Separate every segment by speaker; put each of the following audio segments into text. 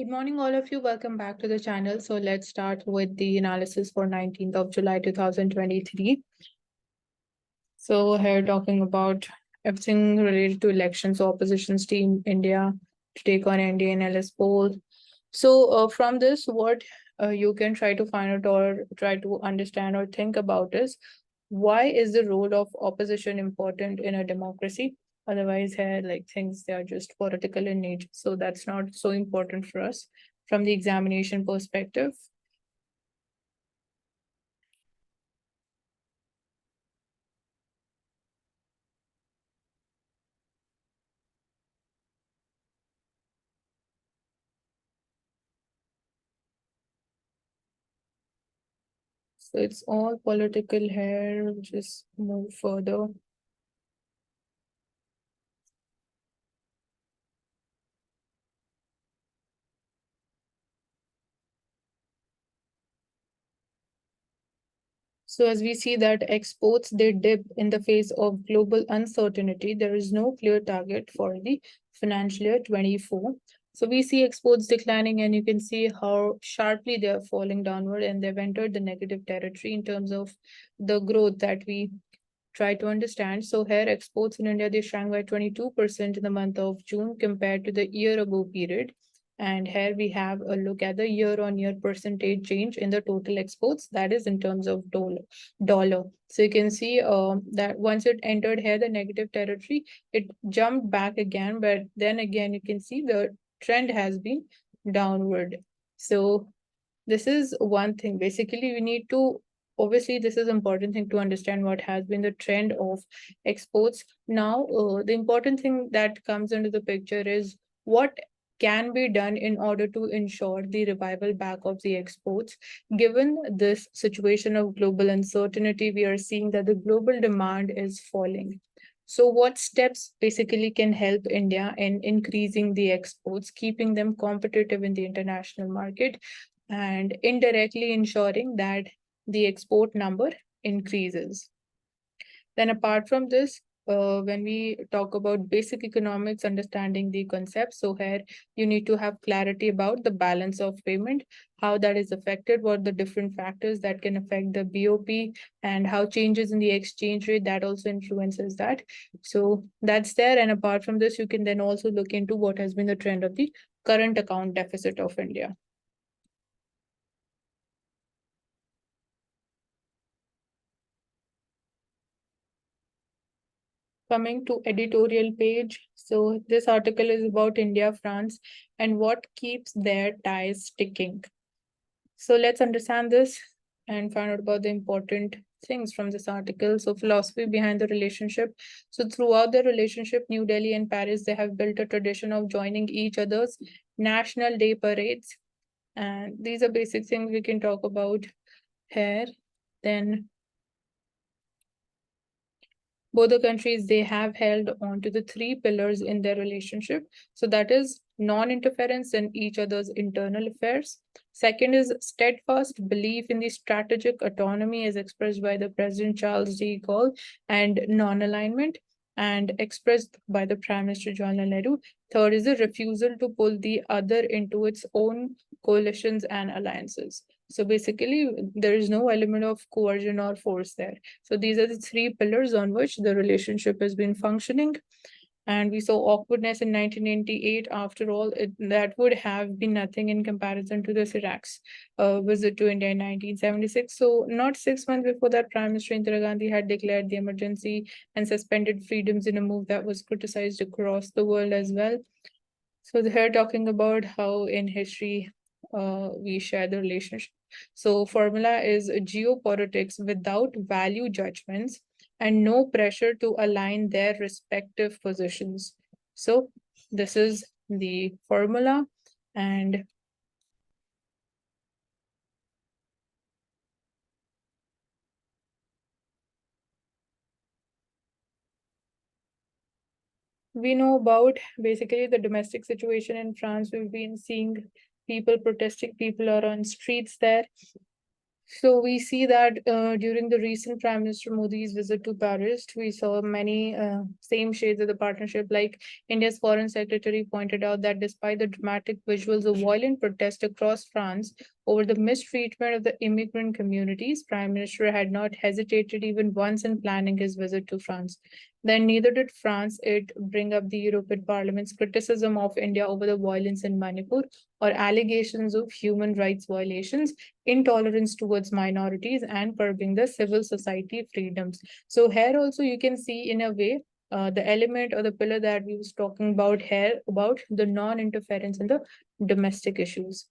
Speaker 1: Good morning, all of you. Welcome back to the channel. So let's start with the analysis for 19th of July 2023. So here talking about everything related to elections, so opposition's team India to take on NDA and LS poll. So from this, what you can try to find out or try to understand or think about is why is the role of opposition important in a democracy? Otherwise, here like things they are just political in nature, so that's not so important for us from the examination perspective. So it's all political here. Just move further. So as we see that exports, they dip in the face of global uncertainty. There is no clear target for the financial year 24. So we see exports declining, and you can see how sharply they are falling downward, and they've entered the negative territory in terms of the growth that we try to understand. So here exports in India, they shrank by 22% in the month of June compared to the year ago period. And here we have a look at the year-on-year percentage change in the total exports, that is in terms of dollar. So you can see that once it entered here, the negative territory, it jumped back again, but then again, you can see the trend has been downward. So this is one thing. Basically, we need to obviously this is important thing to understand what has been the trend of exports. Now, the important thing that comes into the picture is what can be done in order to ensure the revival back of the exports. Given this situation of global uncertainty, we are seeing that the global demand is falling. So, what steps basically can help India in increasing the exports, keeping them competitive in the international market, and indirectly ensuring that the export number increases? Then, apart from this, when we talk about basic economics, understanding the concept, so here you need to have clarity about the balance of payment, how that is affected, what the different factors that can affect the BOP, and how changes in the exchange rate that also influences that. So that's there. And apart from this, you can then also look into what has been the trend of the current account deficit of India. Coming to editorial page. So this article is about India, France, and what keeps their ties sticking. So let's understand this and find out about the important things from this article. So philosophy behind the relationship. So throughout the relationship, New Delhi and Paris, they have built a tradition of joining each other's National Day parades. And these are basic things we can talk about here. Then both the countries, they have held on to the three pillars in their relationship. So that is non-interference in each other's internal affairs. Second is steadfast belief in the strategic autonomy as expressed by the President Charles de Gaulle, and non-alignment and expressed by the Prime Minister Jawaharlal Nehru. Third is the refusal to pull the other into its own coalitions and alliances. So basically, there is no element of coercion or force there. So these are the three pillars on which the relationship has been functioning. And we saw awkwardness in 1998. After all, that would have been nothing in comparison to the Iraq's visit to India in 1976. So not 6 months before that, Prime Minister Indira Gandhi had declared the emergency and suspended freedoms in a move that was criticized across the world as well. So they're talking about how in history we share the relationship. So formula is geopolitics without value judgments and no pressure to align their respective positions. So this is the formula, and we know about basically the domestic situation in France. We've been seeing people protesting, people are on streets there. So we see that during the recent Prime Minister Modi's visit to Paris, we saw many same shades of the partnership. Like India's Foreign Secretary pointed out that despite the dramatic visuals of violent protest across France over the mistreatment of the immigrant communities, Prime Minister had not hesitated even once in planning his visit to France. Then neither did France it bring up the European Parliament's criticism of India over the violence in Manipur or allegations of human rights violations, intolerance towards minorities, and curbing the civil society freedoms. So here also you can see in a way the element or the pillar that we was talking about here about the non-interference in the domestic issues.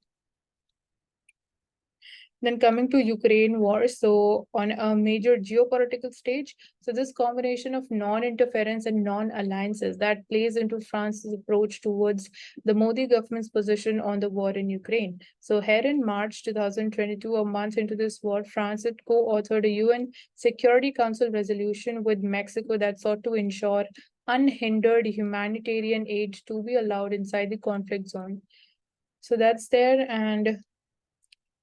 Speaker 1: Then coming to Ukraine war, so on a major geopolitical stage, so this combination of non-interference and non-alliances that plays into France's approach towards the Modi government's position on the war in Ukraine. So here in March 2022, a month into this war, France had co-authored a UN Security Council resolution with Mexico that sought to ensure unhindered humanitarian aid to be allowed inside the conflict zone. So that's there, and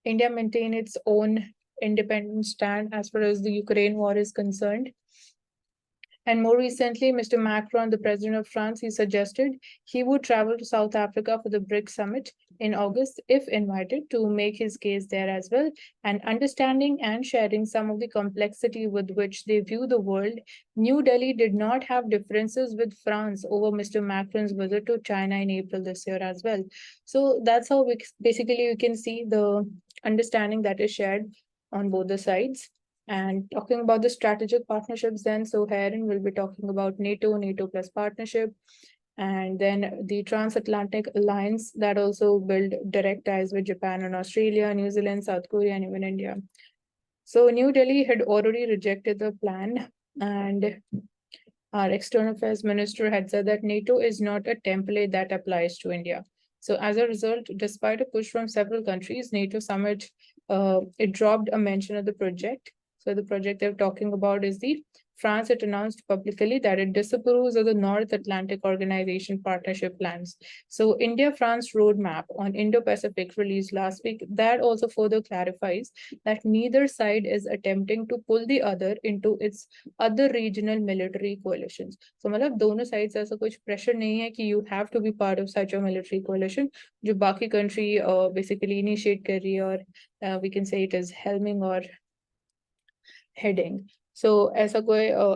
Speaker 1: India maintained its own independent stand as far as the Ukraine war is concerned. And more recently, Mr. Macron, the president of France, he suggested he would travel to South Africa for the BRICS summit in August if invited to make his case there as well. And understanding and sharing some of the complexity with which they view the world, New Delhi did not have differences with France over Mr. Macron's visit to China in April this year as well. So that's how basically you can see the understanding that is shared on both the sides. And talking about the strategic partnerships, then, so herein we'll be talking about NATO, NATO plus partnership, and then the transatlantic alliance that also build direct ties with Japan and Australia, New Zealand, South Korea, and even India. So New Delhi had already rejected the plan, and our external affairs minister had said that NATO is not a template that applies to India. So as a result, despite a push from several countries, NATO summit it dropped a mention of the project. So the project they're talking about is the France had announced publicly that it disapproves of the North Atlantic Organization partnership plans. So India-France roadmap on Indo-Pacific released last week that also further clarifies that neither side is attempting to pull the other into its other regional military coalitions. So मतलब दोनों sides ऐसा कुछ pressure नहीं है कि you have to be part of such a military coalition जो बाकी country basically initiate कर रही है और we can say it is helming or heading. So as a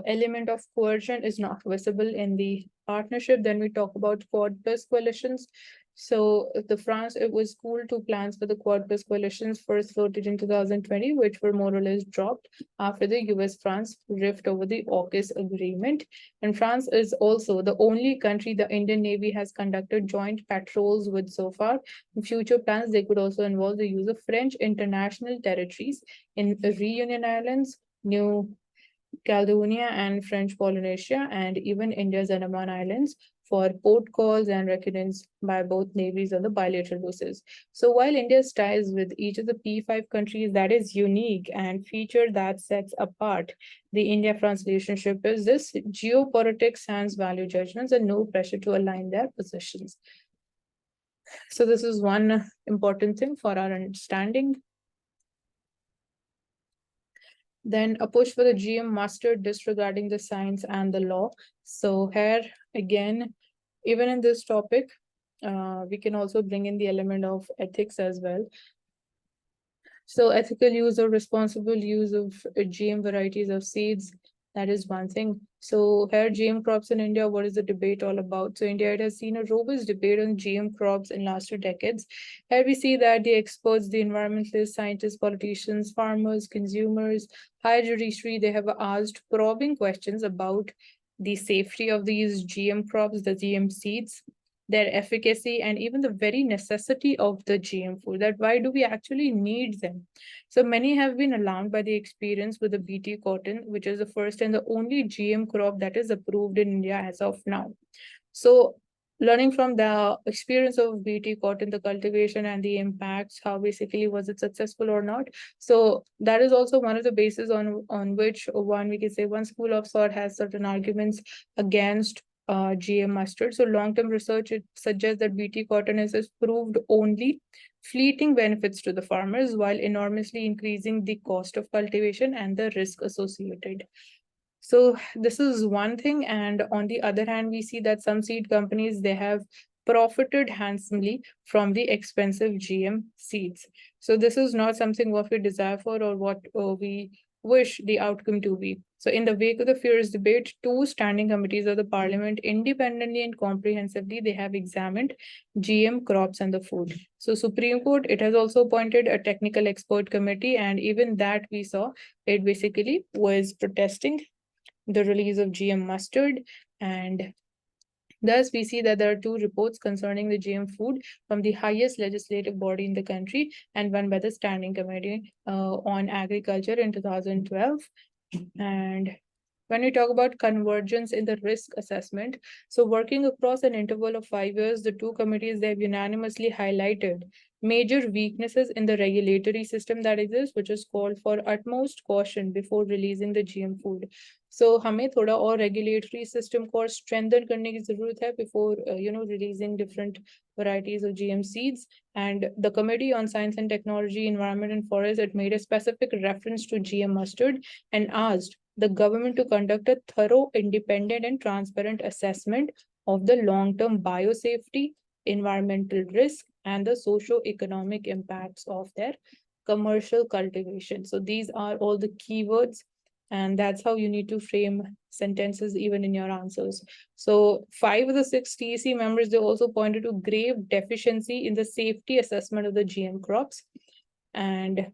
Speaker 1: element of coercion is not visible in the partnership. Then we talk about Quad Plus coalitions. So the France, it was cool to plans for the Quad Plus coalitions first floated in 2020, which were more or less dropped after the US-France rift over the AUKUS agreement. And France is also the only country the Indian Navy has conducted joint patrols with so far. In future plans, they could also involve the use of French international territories in Reunion Islands, New Caledonia and French Polynesia, and even India's Andaman Islands for port calls and reconnaissance by both navies on the bilateral basis. So while India's ties with each of the P5 countries that is unique and feature that sets apart the India-France relationship is this geopolitics sans value judgments and no pressure to align their positions. So this is one important thing for our understanding. Then a push for the GM master disregarding the science and the law. So here again, even in this topic, we can also bring in the element of ethics as well. So ethical use or responsible use of GM varieties of seeds, that is one thing. So here GM crops in India, what is the debate all about? So India has seen a robust debate on GM crops in last 2 decades. Here we see that the experts, the environmentalists, scientists, politicians, farmers, consumers, higher judiciary, they have asked probing questions about the safety of these GM crops, the GM seeds, their efficacy, and even the very necessity of the GM food, that why do we actually need them? So many have been alarmed by the experience with the BT cotton, which is the first and the only GM crop that is approved in India as of now. So learning from the experience of BT cotton, the cultivation and the impacts, how basically was it successful or not? So that is also one of the bases on which one we can say one school of thought has certain arguments against GM mustard. So long-term research, it suggests that BT cotton has proved only fleeting benefits to the farmers while enormously increasing the cost of cultivation and the risk associated. So this is one thing. And on the other hand, we see that some seed companies, they have profited handsomely from the expensive GM seeds. So this is not something what we desire for or what we wish the outcome to be. So in the wake of the fierce debate, two standing committees of the parliament independently and comprehensively, they have examined GM crops and the food. So Supreme Court, it has also appointed a technical expert committee, and even that we saw, it basically was protesting the release of GM mustard. And thus, we see that there are two reports concerning the GM food from the highest legislative body in the country, and one by the Standing Committee on Agriculture in 2012. And when we talk about convergence in the risk assessment, so working across an interval of 5 years, the two committees, they have unanimously highlighted major weaknesses in the regulatory system that exists, which is called for utmost caution before releasing the GM food. So हमें थोड़ा और regulatory system को strengthen करने की जरूरत है before releasing different varieties of GM seeds. And the Committee on Science and Technology, Environment and Forest, it made a specific reference to GM mustard and asked the government to conduct a thorough, independent and transparent assessment of the long-term biosafety, environmental risk, and the socio-economic impacts of their commercial cultivation. So these are all the keywords, and that's how you need to frame sentences even in your answers. So 5 of the 6 TEC members, they also pointed to grave deficiency in the safety assessment of the GM crops. And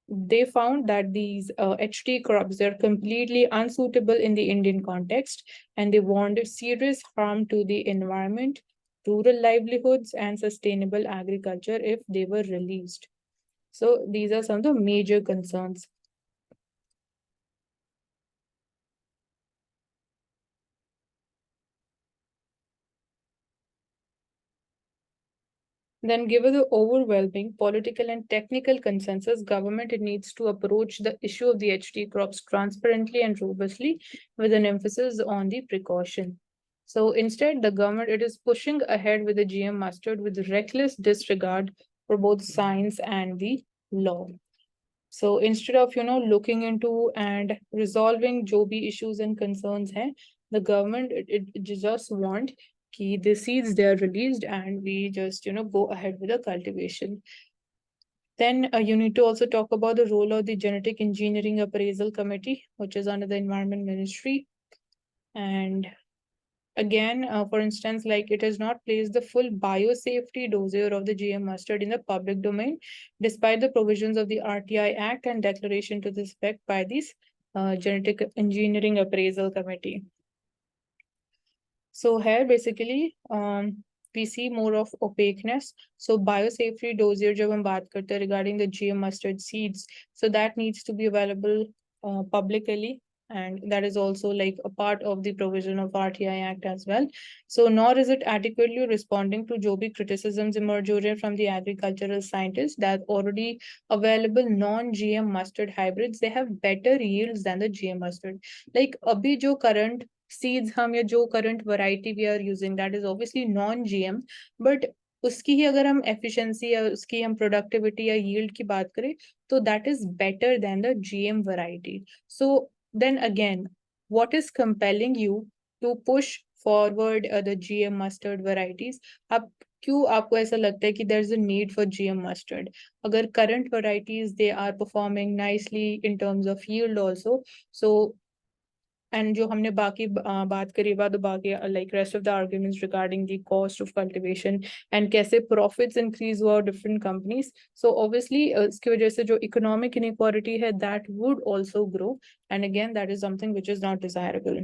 Speaker 1: they found that these HT crops, they're completely unsuitable in the Indian context, and they warned serious harm to the environment, rural livelihoods, and sustainable agriculture if they were released. So these are some of the major concerns. Then, given the overwhelming political and technical consensus, government it needs to approach the issue of the HT crops transparently and robustly, with an emphasis on the precaution. So instead, the government it is pushing ahead with the GM mustard with reckless disregard for both science and the law. So instead of looking into and resolving जो भी issues and concerns हैं, the government it just want कि the seeds they are released and we just go ahead with the cultivation. Then you need to also talk about the role of the Genetic Engineering Appraisal Committee, which is under the Environment Ministry. And again, for instance, like it has not placed the full biosafety dossier of the GM mustard in the public domain, despite the provisions of the RTI Act and declaration to this effect by this Genetic Engineering Appraisal Committee. So here basically we see more of opaqueness. So biosafety dossier जब हम बात करते हैं regarding the GM mustard seeds, so that needs to be available publicly, and that is also like a part of the provision of RTI Act as well. So nor is it adequately responding to जो भी criticisms emerge हो रहे from the agricultural scientists that already available non-GM mustard hybrids, they have better yields than the GM mustard. Like अभी जो current seeds हम या जो current variety we are using, that is obviously non-GM, but उसकी ही अगर हम efficiency या उसकी हम productivity या yield की बात करें, तो that is better than the GM variety. So then again, what is compelling you to push forward the GM mustard varieties? अब क्यों आपको ऐसा लगता है कि there is a need for GM mustard? अगर current varieties they are performing nicely in terms of yield also, so and जो हमने बाकी बात करी about the बाकी like rest of the arguments regarding the cost of cultivation and कैसे profits increase हुआ different companies, so obviously इसकी वजह से जो economic inequality है that would also grow, and again that is something which is not desirable.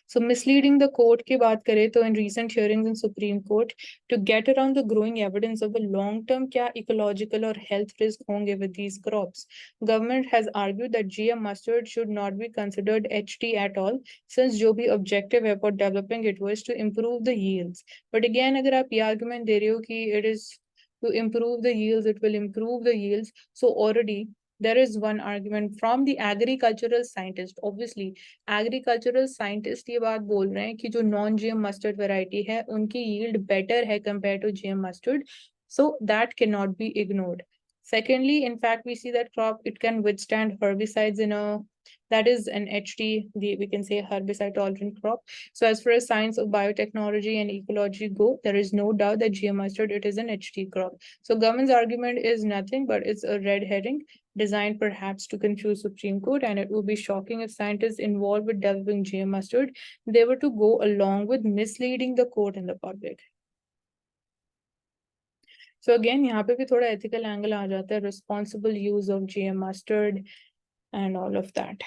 Speaker 1: So misleading the court की बात करें तो in recent hearings in Supreme Court, to get around the growing evidence of the long-term क्या ecological or health risk होंगे with these crops, government has argued that GM mustard should not be considered HT at all, since जो भी objective है for developing it was to improve the yields. But again अगर आप ये argument दे रहे हो कि it is to improve the yields, it will improve the yields, so already there is one argument from the agricultural scientist. Obviously agricultural scientist ये बात बोल रहे हैं कि जो नॉन जीएम मस्टर्ड वैरायटी है उनकी yield better है compared to GM mustard, so that cannot be ignored. Secondly, in fact, we see that crop, it can withstand herbicides in a, that is an HT, we can say herbicide tolerant crop. So as far as science of biotechnology and ecology go, there is no doubt that GM mustard, it is an HT crop. So government's argument is nothing but it's a red herring designed perhaps to confuse Supreme Court, and it would be shocking if scientists involved with developing GM mustard, they were to go along with misleading the court and the public. So again, यहाँ पे भी थोड़ा ethical angle आ जाता है, responsible use of GM mustard and all of that.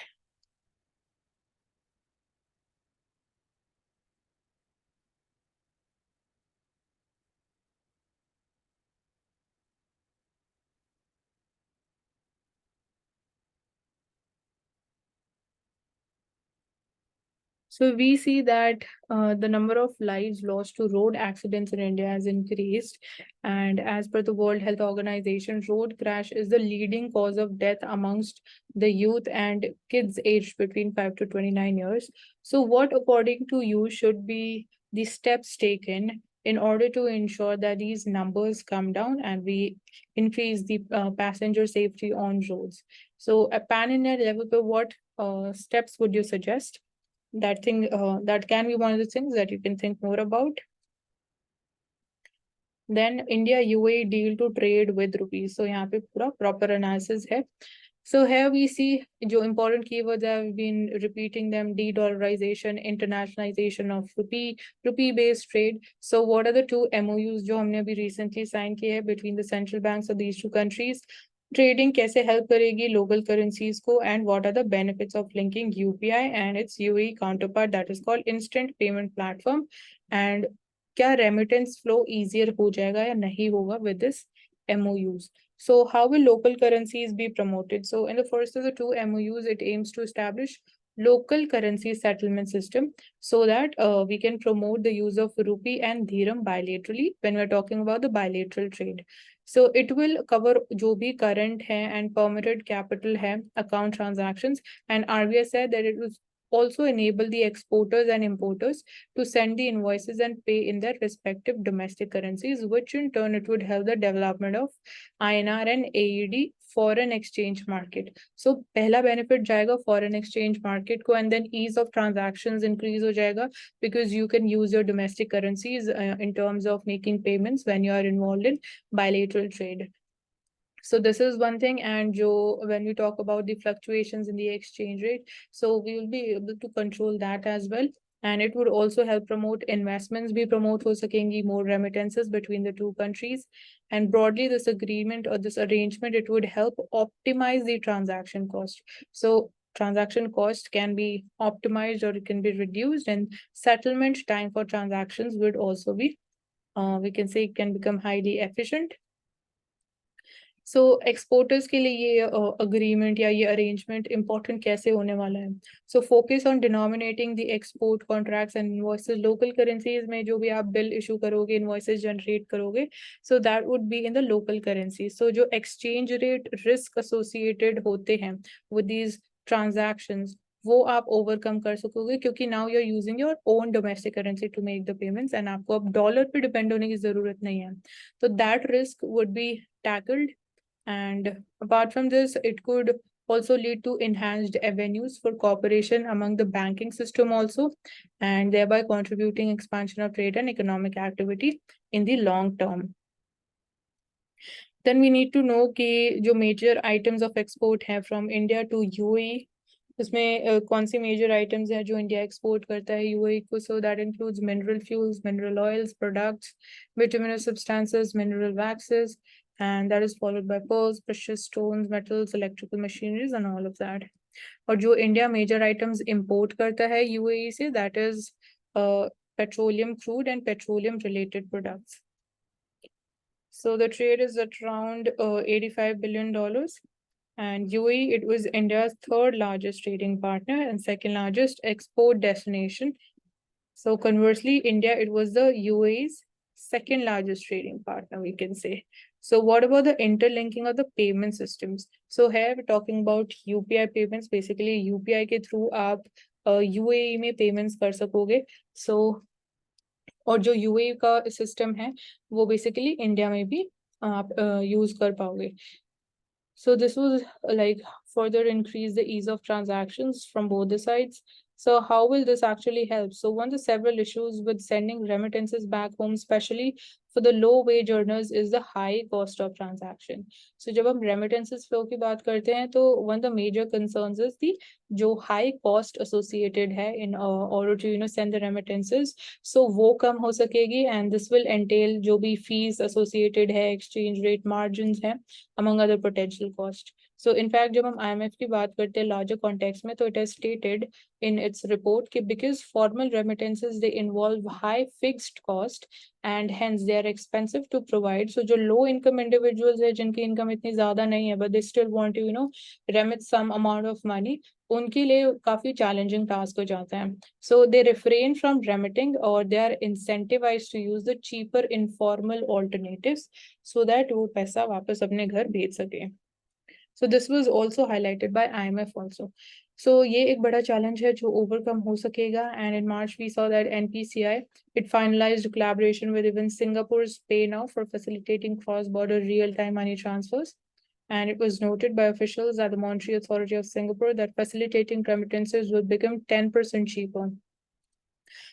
Speaker 1: So we see that the number of lives lost to road accidents in India has increased. And as per the World Health Organization, road crash is the leading cause of death amongst the youth and kids aged between 5 to 29 years. So what, according to you, should be the steps taken in order to ensure that these numbers come down and we increase the passenger safety on roads? So at pan-India level, what steps would you suggest? That thing, that can be one of the things that you can think more about. Then India UAE deal to trade with rupees. So यहाँ पे पूरा proper analysis है. So here we see जो important keywords have been repeating them: de-dollarization, internationalization of rupee-based trade. So what are the two MOUs जो हमने अभी recently sign किए हैं between the central banks of these two countries? Trading कैसे help करेगी local currencies को, and what are the benefits of linking UPI and its UAE counterpart, that is called instant payment platform, and क्या remittance flow easier हो जाएगा या नहीं होगा with this MOUs? So how will local currencies be promoted? So in the first of the two MOUs, it aims to establish local currency settlement system so that we can promote the use of rupee and dirham bilaterally when we're talking about the bilateral trade. So it will cover जो भी current है and permitted capital है account transactions, and RBI said that it was also enable the exporters and importers to send the invoices and pay in their respective domestic currencies, which in turn it would help the development of INR and AED foreign exchange market. So पहला benefit जाएगा foreign exchange market को, and then ease of transactions increase हो जाएगा because you can use your domestic currencies in terms of making payments when you are involved in bilateral trade. So this is one thing. And when we talk about the fluctuations in the exchange rate, so we will be able to control that as well. And it would also help promote investments, be promote ho sakengi, more remittances between the two countries. And broadly, this agreement or this arrangement, it would help optimize the transaction cost. So transaction cost can be optimized or it can be reduced, and settlement time for transactions would also be, we can say, it can become highly efficient. So exporters के लिए ये agreement या ये arrangement important कैसे होने वाला है? So focus on denominating the export contracts and invoices local currencies में जो भी आप bill issue करोगे, invoices generate करोगे, so that would be in the local currency. So जो exchange rate risk associated होते हैं with these transactions, वो आप overcome कर सकोगे क्योंकि now you're using your own domestic currency to make the payments, and आपको अब dollar पे depend होने की जरूरत नहीं है. So that risk would be tackled. And apart from this, it could also lead to enhanced avenues for cooperation among the banking system also, and thereby contributing expansion of trade and economic activity in the long term. Then we need to know कि जो major items of export है from India to UAE, उसमें कौन सी major items हैं जो India export करता है UAE को? So that includes mineral fuels, mineral oils, products, bituminous substances, mineral waxes, and that is followed by pearls, precious stones, metals, electrical machineries, and all of that. और जो India major items import करता है UAE से, that is petroleum crude and petroleum related products. So the trade is at around $85 billion. And UAE, it was India's third largest trading partner and second largest export destination. So conversely, India, it was the UAE's second largest trading partner, we can say. So what about the interlinking of the payment systems? So here we're talking about UPI payments. Basically UPI के through आप UAE में payments कर सकोगे. So और जो UAE का system है वो basically इंडिया में भी आप use कर पाओगे. So this will like further increase the ease of transactions from both the sides. So how will this actually help? So one of the several issues with sending remittances back home, especially for the low wage earners, is the high cost of transaction. So जब हम remittances flow की बात करते हैं तो one of the major concerns is the जो high cost associated है in order to send the remittances. So वो कम हो सकेगी and this will entail जो भी fees associated है, exchange rate margins है, among other potential costs. So in fact जब हम IMF की बात करते हैं larger context में तो it has stated in its report कि because formal remittances they involve high fixed cost and hence they are expensive to provide. So जो low income individuals है जिनकी income इतनी ज़्यादा नहीं है but they still want to remit some amount of money, उनके लिए काफी challenging task हो जाता है. So they refrain from remitting or they are incentivized to use the cheaper informal alternatives so that वो पैसा वापस अपने घर भेज सके. So this was also highlighted by IMF also. So ये एक बड़ा challenge है जो overcome हो सकेगा. And in March we saw that NPCI it finalized collaboration with even Singapore's Pay Now for facilitating cross-border real-time money transfers. And it was noted by officials at the Monetary Authority of Singapore that facilitating remittances will become 10% cheaper.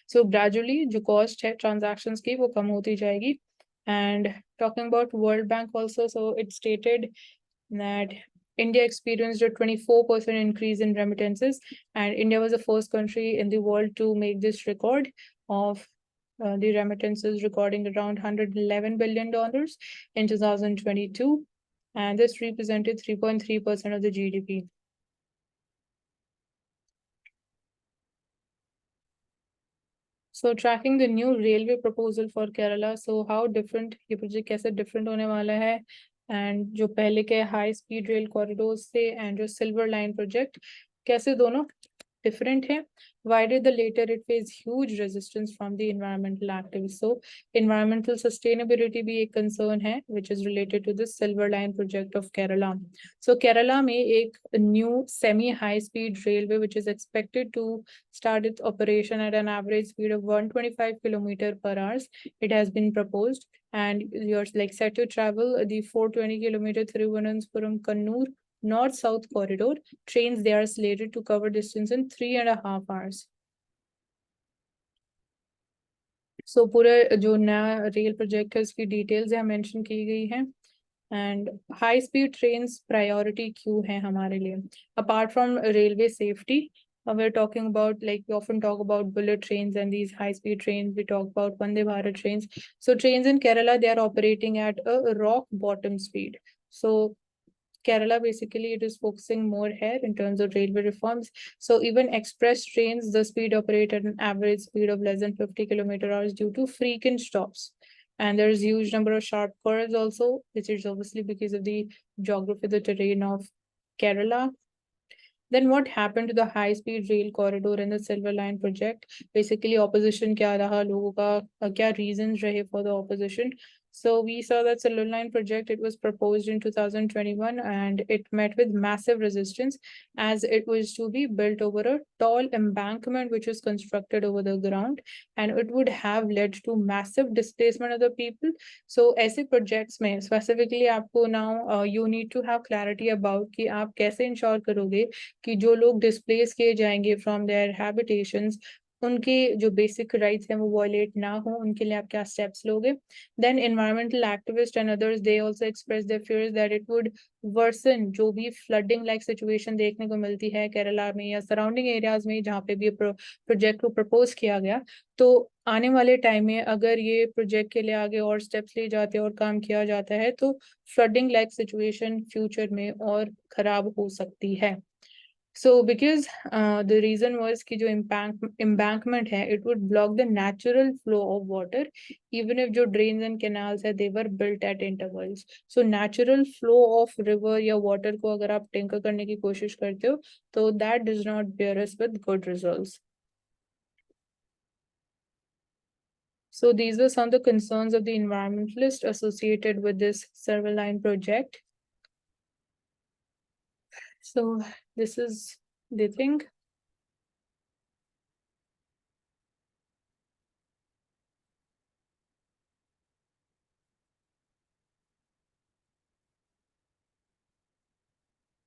Speaker 1: So gradually जो cost है transactions की वो कम होती जाएगी. And talking about World Bank also, so it stated that India experienced a 24% increase in remittances, and India was the first country in the world to make this record of the remittances, recording around $111 billion in 2022, and this represented 3.3% of the GDP. So tracking the new railway proposal for Kerala, so how different ये project कैसे different होने वाला है, and जो पहले के high speed rail corridors थे and जो silver line project कैसे दोनों different है. Why did the latter it face huge resistance from the environmental activists? So environmental sustainability भी एक concern है which is related to the silver line project of Kerala. So Kerala में एक new semi high speed railway which is expected to start its operation at an average speed of 125 km per hour. It has been proposed and you're like set to travel the 420 km Thiruvananthapuram Kannur north-south corridor. Trains they are slated to cover distance in 3.5 hours. So पूरे जो नया rail project है उसकी details यहाँ mention की गई है. And high speed trains priority क्यों है हमारे लिए? Apart from railway safety, we're talking about, like we often talk about bullet trains and these high speed trains. We talk about Vande Bharat trains. So trains in Kerala, they are operating at a rock bottom speed. So Kerala basically it is focusing more here in terms of railway reforms. So even express trains, the speed operate at an average speed of less than 50 km/h due to frequent stops. And there's huge number of sharp curves also, which is obviously because of the geography, the terrain of Kerala. Then what happened to the high speed rail corridor and the Silver Line project? Basically opposition क्या रहा लोगों का, क्या reasons रहे for the opposition? So we saw that Silver Line project, it was proposed in 2021 and it met with massive resistance as it was to be built over a tall embankment which was constructed over the ground, and it would have led to massive displacement of the people. So ऐसे projects में specifically आपको now you need to have clarity about कि आप कैसे ensure करोगे कि जो लोग displace किए जाएंगे from their habitations उनके जो बेसिक राइट्स हैं वो वायलेट ना हो, उनके लिए आप क्या स्टेप्स लोगे. Then environmental activists and others they also express their fears that it would worsen जो भी flooding like situation देखने को मिलती है केरला में या सराउंडिंग एरियाज में जहाँ पे भी प्रोजेक्ट को प्रपोज किया गया. तो आने वाले टाइम में अगर ये प्रोजेक्ट के लिए आगे और स्टेप्स लिए जाते हैं और काम किया जाता है तो फ्लडिंग लाइक सिचुएशन फ्यूचर में और खराब हो सकती है. So because the reason was कि जो embankment है it would block the natural flow of water even if जो drains and canals है they were built at intervals. So natural flow of river या water को अगर आप tinker करने की कोशिश करते हो तो that does not bear us with good results. So these were some of the concerns of the environmentalists associated with this server line project. So this is the thing.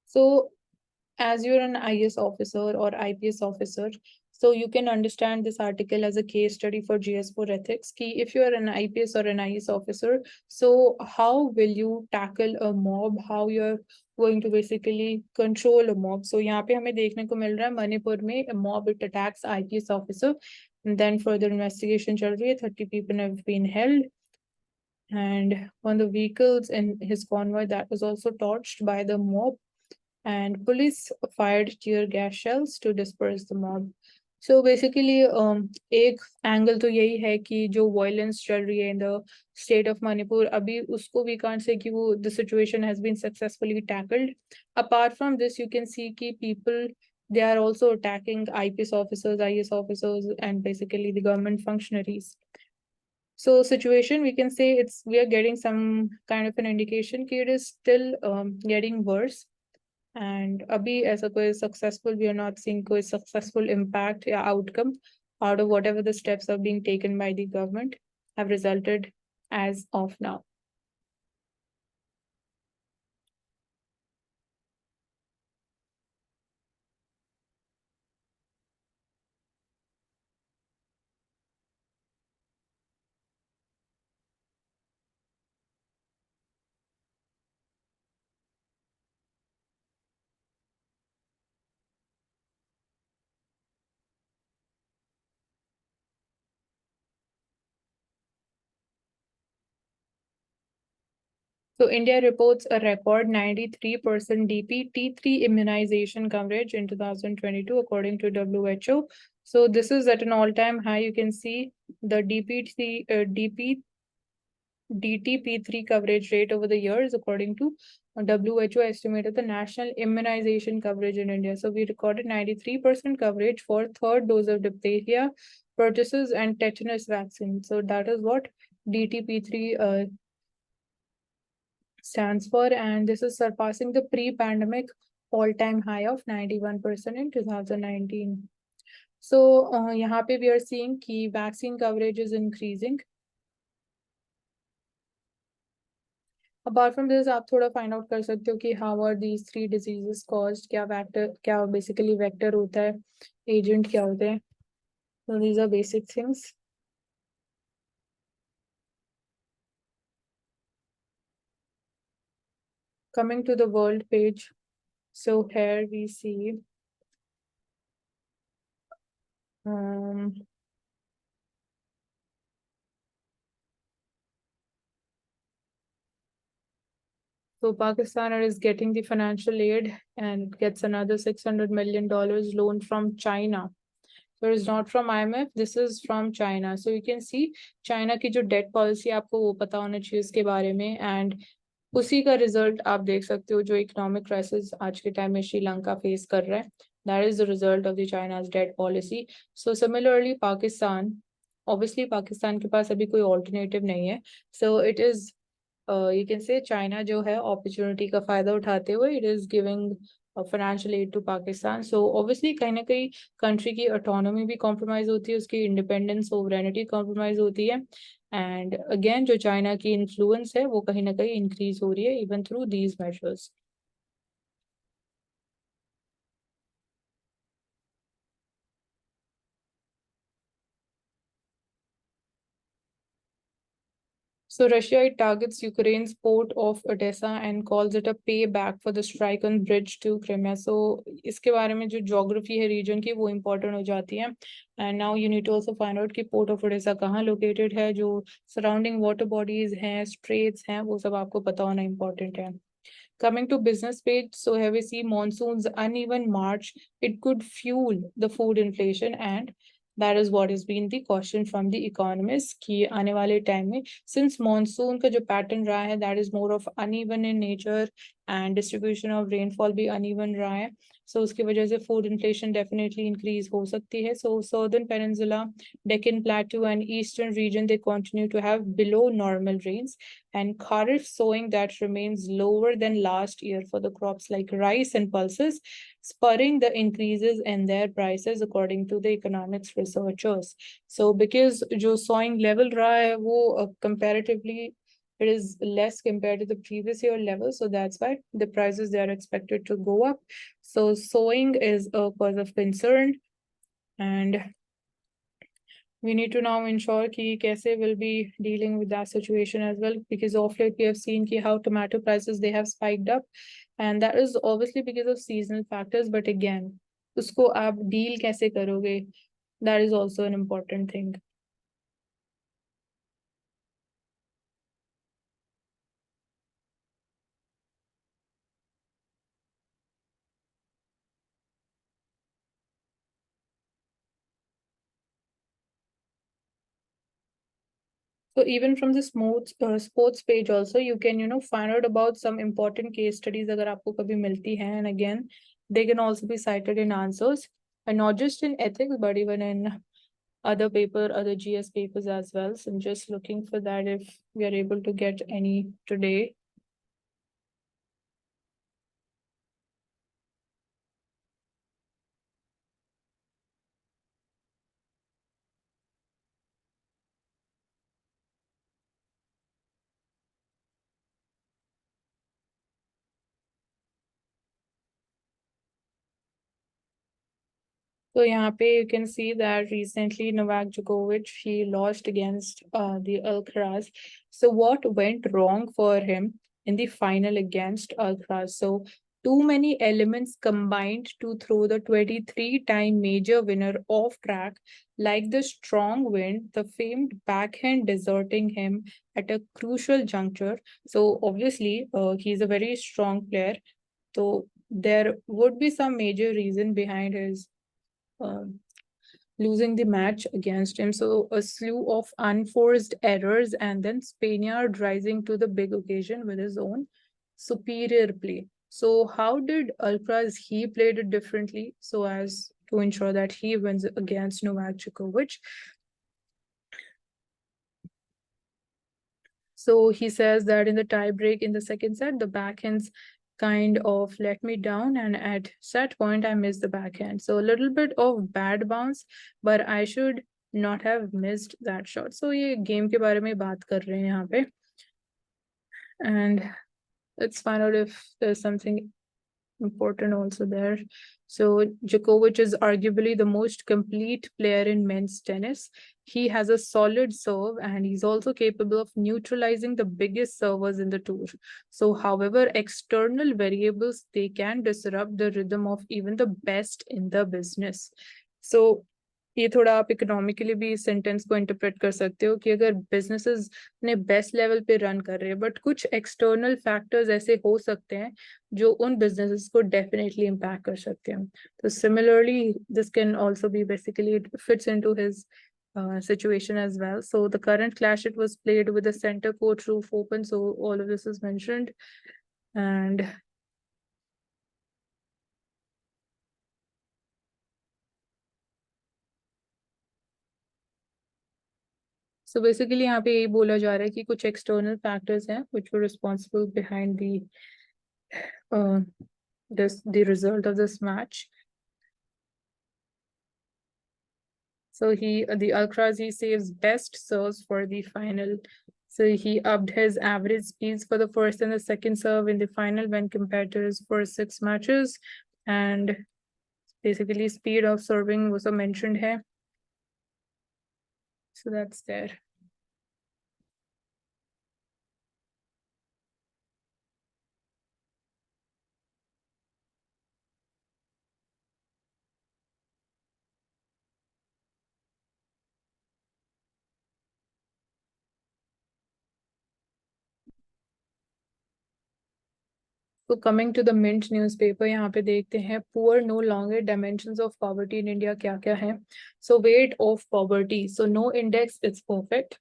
Speaker 1: So as you're an IS officer or IPS officer, so you can understand this article as a case study for GS4 ethics. Ki if you are an IPS or an IS officer, so how will you tackle a mob? How you're going to basically control a mob? So यहाँ पे हमें देखने को मिल रहा है मणिपुर में a mob it attacks IPS officer, and then further investigation चल रही है. 30 people have been held, and one of the vehicles in his convoy that was also torched by the mob, and police fired tear gas shells to disperse the mob. So basically, एक angle तो यही है कि जो violence चल रही है in the state of Manipur, अभी उसको we can't say कि वो the situation has been successfully tackled. Apart from this, you can see कि people they are also attacking IPS officers, IS officers, and basically the government functionaries. So situation we can say we are getting some kind of an indication that it is still getting worse. And abhi as a successful, we are not seeing कोई successful impact or outcome out of whatever the steps are being taken by the government have resulted as of now. So India reports a record 93% DP T3 immunization coverage in 2022, according to WHO. So this is at an all-time high. You can see the DTP3 coverage rate over the years, according to WHO estimated the national immunization coverage in India. So we recorded 93% coverage for third dose of diphtheria, pertussis, and tetanus vaccine. So that is what DTP3 stands for, and this is surpassing the pre-pandemic all-time high of 91% in 2019. So यहाँ पे we are seeing कि vaccine coverage is increasing. Apart from this, आप थोड़ा find out कर सकते हो कि how are these three diseases caused, क्या basically vector होता है, agent क्या होते हैं. So these are basic things. Coming to the world page, so here we see so Pakistan is getting the financial aid and gets another $600 million loan from China. So it's not from IMF, this is from China. So you can see China की जो debt policy आपको वो पता होना चाहिए इसके बारे में, and उसी का result आप देख सकते हो जो economic crisis आज के time में श्रीलंका face कर रहा है. That is the result of the China's debt policy. So similarly Pakistan, obviously Pakistan के पास अभी कोई alternative नहीं है. So it is you can say China जो है opportunity का फायदा उठाते हुए it is giving financial aid to Pakistan. So obviously कहीं ना कहीं country की autonomy भी compromise होती है, उसकी independence sovereignty compromise होती है, and again जो China की influence है वो कहीं ना कहीं increase हो रही है even through these measures. So Russia it targets Ukraine's port of Odessa and calls it a payback for the strike on bridge to Crimea. So इसके बारे में जो geography है region की वो important हो जाती है. And now you need to also find out कि port of Odessa कहाँ located है, जो surrounding water bodies हैं, straits हैं, वो सब आपको पता होना important है. Coming to business page, so here we see monsoon's uneven march. It could fuel the food inflation, and that is what has been the caution from the economists कि आने वाले time में since monsoon का जो pattern रहा है that is more of uneven in nature, and distribution of rainfall भी uneven रहा है, सो उसकी वजह से फूड इन्फ्लेशन डेफिनेटली इंक्रीज हो सकती है. So southern peninsula, Deccan Plateau and eastern region, they continue to have below normal rains and kharif sowing that remains lower than last year for the crops like rice and pulses, spurring the increases in their prices according to the economics researchers. So because जो sowing level रहा है वो comparatively it is less compared to the previous year level, so that's why the prices they are expected to go up. So sowing is a cause of concern, and we need to now ensure कि कैसे will be dealing with that situation as well, because of late we have seen कि how tomato prices they have spiked up, and that is obviously because of seasonal factors. But again, उसको आप deal कैसे करोगे? That is also an important thing. So even from the sports page also, you can find out about some important case studies अगर आपको कभी मिलती हैं, and again they can also be cited in answers, and not just in ethics but even in other GS papers as well. So I'm just looking for that if we are able to get any today. So यहाँ पे you can see that recently Novak Djokovic he lost against the Alcaraz. So what went wrong for him in the final against Alcaraz? So too many elements combined to throw the 23-time major winner off track, like the strong wind, the famed backhand deserting him at a crucial juncture. So obviously he's a very strong player. So there would be some major reason behind his um, losing the match against him. So a slew of unforced errors, and then Spaniard rising to the big occasion with his own superior play. So how did Alcaraz he played it differently so as to ensure that he wins against Novak Djokovic? So he says that in the tiebreak in the second set, the backhands kind of let me down, and at set point I missed the backhand. So a little bit of bad bounce, but I should not have missed that shot. So ये game के बारे में बात कर रहे हैं यहाँ पे, and let's find out if there's something important also there. So Djokovic is arguably the most complete player in men's tennis. He has a solid serve and he's also capable of neutralizing the biggest servers in the tour. So however, external variables, they can disrupt the rhythm of even the best in the business. So ये थोड़ा आप economically भी इस sentence को interpret कर सकते हो कि अगर बिजनेसेस ने बेस्ट लेवल पे रन कर रहे हैं बट कुछ एक्सटर्नल फैक्टर्स ऐसे हो सकते हैं जो उन बिजनेसेस को डेफिनेटली इम्पैक्ट कर सकते हैं. तो similarly this can also be basically it fits into his situation as well. So the current clash, it was played with the center court roof open, so all of this is mentioned. And so basically यहाँ पे यही बोला जा रहा है कि कुछ external factors हैं which were responsible behind the result of this match. So the Alcaraz he saves best serves for the final. So he upped his average speeds for the first and the second serve in the final when compared to his first 6 matches, and basically speed of serving was mentioned here. So that's there. So coming to the Mint newspaper, यहाँ पे देखते हैं poor no longer dimensions of poverty in India क्या क्या है. So weight of poverty. So no index it's perfect.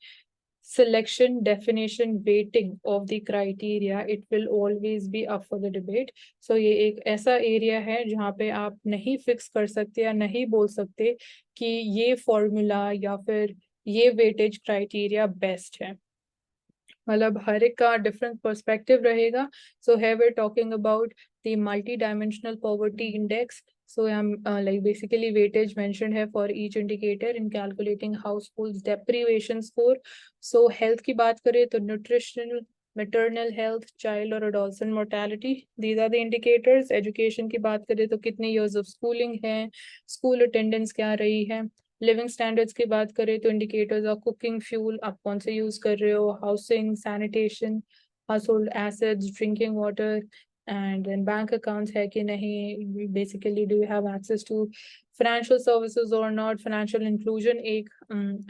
Speaker 1: selection, definition, weighting of the criteria, it will always be up for the debate. So ये एक ऐसा area है जहाँ पे आप नहीं फिक्स कर सकते या नहीं बोल सकते कि ये फॉर्मूला या फिर ये वेटेज क्राइटेरिया बेस्ट है, मतलब हर एक का डिफरेंट पर्सपेक्टिव रहेगा. सो है we talking about the multidimensional poverty index. So like basically weightage mentioned है for each indicator in calculating households deprivation score. So health की बात करें तो nutritional, maternal health, child और adolescent mortality, these are the indicators. Education की बात करें तो कितने years of schooling है, school attendance क्या रही है. लिविंग स्टैंडर्ड्स की बात करें तो इंडिकेटर्स ऑफ कुकिंग फ्यूल आप कौन से यूज कर रहे हो, housing, sanitation, household assets, drinking water, and then bank accounts है कि नहीं, basically do you have access to financial services or not. Financial inclusion एक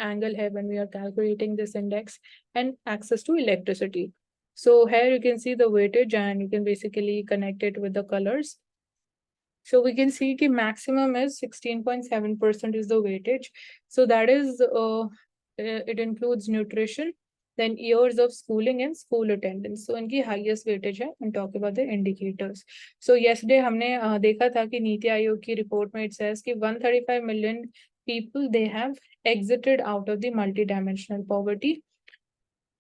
Speaker 1: angle है when we are calculating this index, and access to electricity. So here you can see the weightage and you can basically connect it with the colors. So we can see कि maximum is 16.7% is the weightage. So that is, it includes nutrition, then years of schooling and school attendance. So इनकी highest weightage है and talk about the indicators. So yesterday हमने देखा था कि नीति आयोग की report में it says कि 135 million people they have exited out of the multidimensional poverty.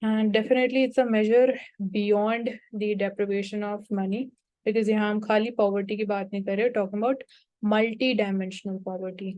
Speaker 1: And definitely it's a measure beyond the deprivation of money, because यहाँ हम खाली पॉवर्टी की बात नहीं कर रहे, talking about multi dimensional poverty.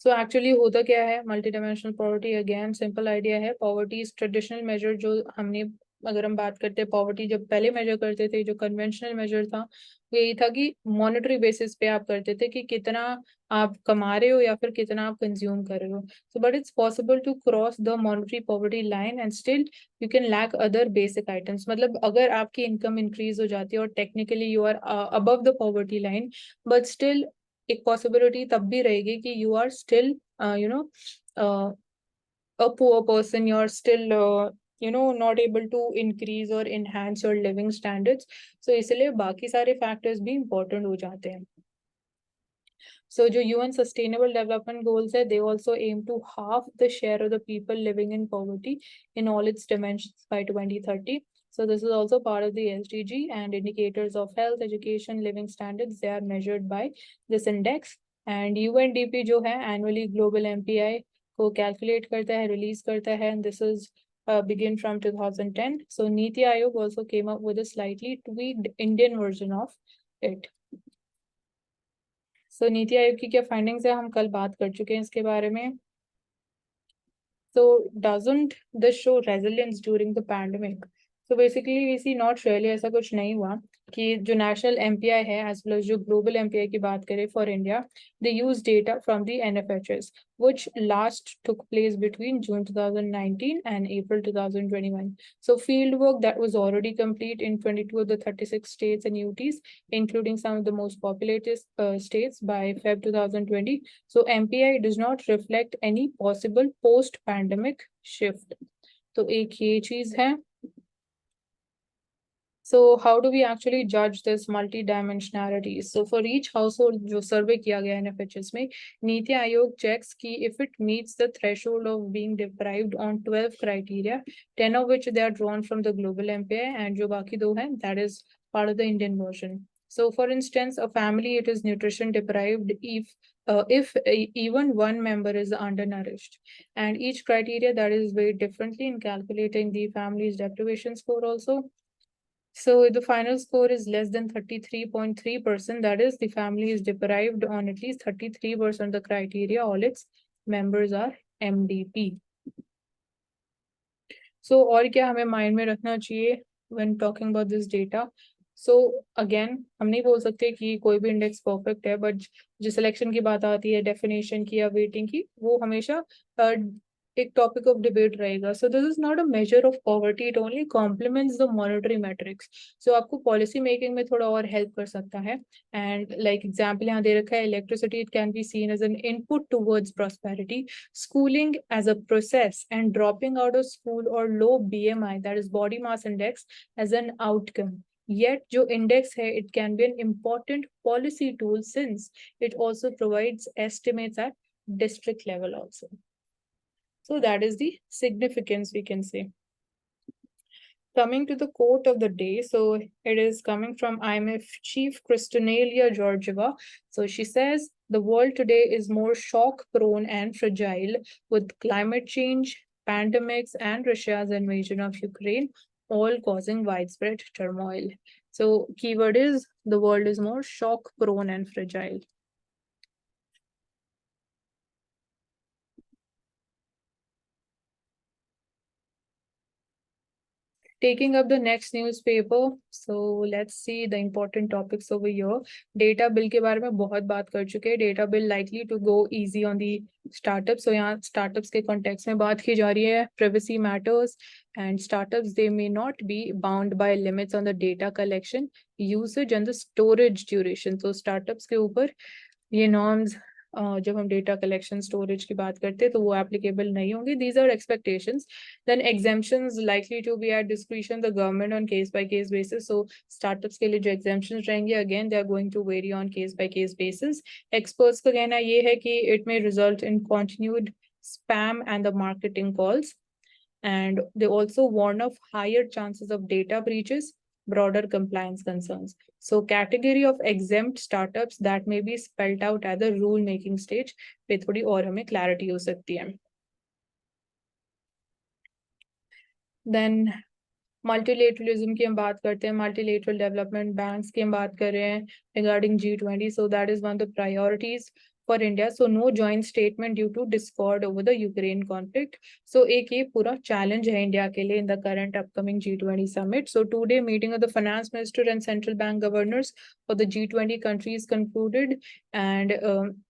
Speaker 1: So actually होता क्या है multi dimensional poverty? Again simple idea है, पॉवर्टी इज ट्रेडिशनल मेजर. जो हमने, अगर हम बात करते हैं पॉवर्टी जब पहले मेजर करते थे, जो कन्वेंशनल मेजर था वो यही था कि मॉनेटरी बेसिस पे आप करते थे कि कितना आप कमा रहे हो या फिर कितना आप कंज्यूम कर रहे हो. So but it's possible to cross the monetary poverty line and still you can lack other basic items. मतलब अगर आपकी इनकम इंक्रीज हो जाती है और technically you are above the poverty line, but still एक पॉसिबिलिटी तब भी रहेगी कि you are still you know a poor person, you're still not able to increase or enhance your living standards. So इसलिए बाकी सारे factors भी important हो जाते हैं. So जो UN Sustainable Development Goals है, they also aim to halve the share of the people living in poverty in all its dimensions by 2030. So this is also part of the SDG, and indicators of health, education, living standards, they are measured by this index. And UNDP जो है annually global MPI को calculate करता है, release करता है, and this is begin from 2010. So Niti Aayog also came up with a slightly tweaked Indian version of it. So NITI Aayog की क्या findings है, हम कल बात कर चुके हैं इसके बारे में. So doesn't this show resilience during the pandemic? So basically we see not really, ऐसा कुछ नहीं हुआ कि जो national MPI है as well as जो global MPI की बात करें for India, they use data from the NFHS, which last took place between June 2019 and April 2021. So field work that was already complete in 22 of the 36 states and UTs, including some of the most populated states by Feb 2020. So MPI does not reflect any possible post-pandemic shift. तो एक ये चीज है. So how do we actually judge this multidimensionality? So for each household जो survey किया गया NFHS में, NITI Aayog checks कि if it meets the threshold of being deprived on 12 criteria, 10 of which they are drawn from the global MPI, and जो बाकी दो हैं that is part of the Indian version. So for instance, a family, it is nutrition deprived if even one member is undernourished, and each criteria that is weighed differently in calculating the family's deprivation score also. So the final score is less than 33.3%. That is, the family is deprived on at least 33% of the criteria. All its members are MDP. So और क्या हमें mind में रखना चाहिए when talking about this data? So again, हम नहीं बोल सकते कि कोई भी इंडेक्स परफेक्ट है, बट जो सिलेक्शन की बात आती है, डेफिनेशन की या वेटिंग की, वो हमेशा एक टॉपिक ऑफ डिबेट रहेगा. So this is not a measure of poverty, it only complements the monetary matrix. So आपको पॉलिसी मेकिंग में थोड़ा और हेल्प कर सकता है. एंड लाइक एग्जाम्पल यहाँ दे रखा है, electricity it can be seen as an input towards prosperity, schooling as a process, and dropping out of school or low BMI, that is body mass index, as an outcome. Yet जो index है, it can be an important policy tool since it also provides estimates at district level also. So that is the significance, we can say. Coming to the quote of the day, so it is coming from IMF Chief Christinalia Georgieva. So she says, the world today is more shock prone and fragile with climate change, pandemics, and Russia's invasion of Ukraine, all causing widespread turmoil. So, keyword is the world is more shock prone and fragile. Taking up the next newspaper, so let's see the important topics over here. Data bill के बारे में बहुत बात कर चुके हैं. Data bill likely to go easy on the startups. So यहाँ startups के context में बात की जा रही है. Privacy matters and startups, they may not be bound by limits on the data collection, usage and the storage duration. So startups के ऊपर ये norms जब हम डेटा कलेक्शन स्टोरेज की बात करते हैं तो वो एप्लीकेबल नहीं होंगे. These are expectations. Then exemptions likely to be at discretion the government on case by case basis. So startups के लिए जो एग्जेम्पशंस रहेंगे again they are going to vary on case by case basis. Experts का कहना ये है कि it may result in continued spam and the marketing calls, and they also warn of higher chances of data breaches, broader compliance concerns. So category of exempt startups that may be spelled out at the rule making stage पे थोड़ी और हमें clarity हो सकती है. Then multilateralism की हम बात करते हैं. Multilateral development banks की हम बात कर रहे हैं regarding G20. So that is one of the priorities for India. So no joint statement due to discord over the Ukraine conflict. So एक ये पूरा challenge है India के लिए in the current upcoming G20 summit. So two-day meeting of the finance minister and central bank governors for the G20 countries concluded, and